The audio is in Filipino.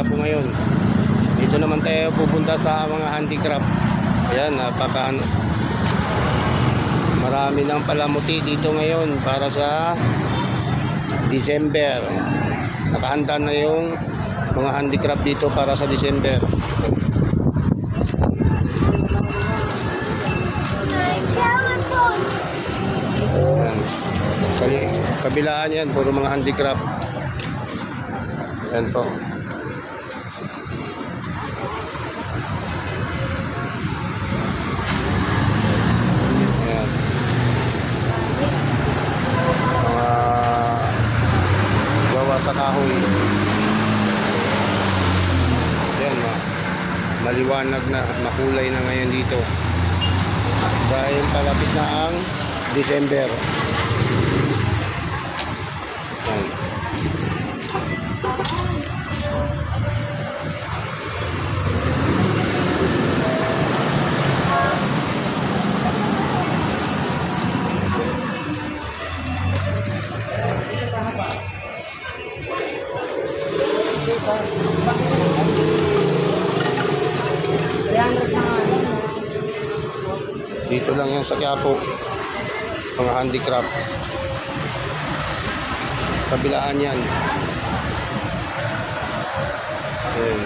Quiapo ngayon. Dito naman tayo pupunta sa mga handicraft. Ayan, marami ng palamuti dito ngayon para sa December. Nakahanda na yung mga handicraft dito para sa December. Ayan. Kabilaan yan, puro mga handicraft. Ayan po. Ayan. Mga gawa sa kahoy. Ayan, maliwanag na at makulay na ngayon dito. Dahil palapit na ang December. Ayan. Dito lang yan sa Quiapo, mga handicraft. Kabilaan yan. Ayan.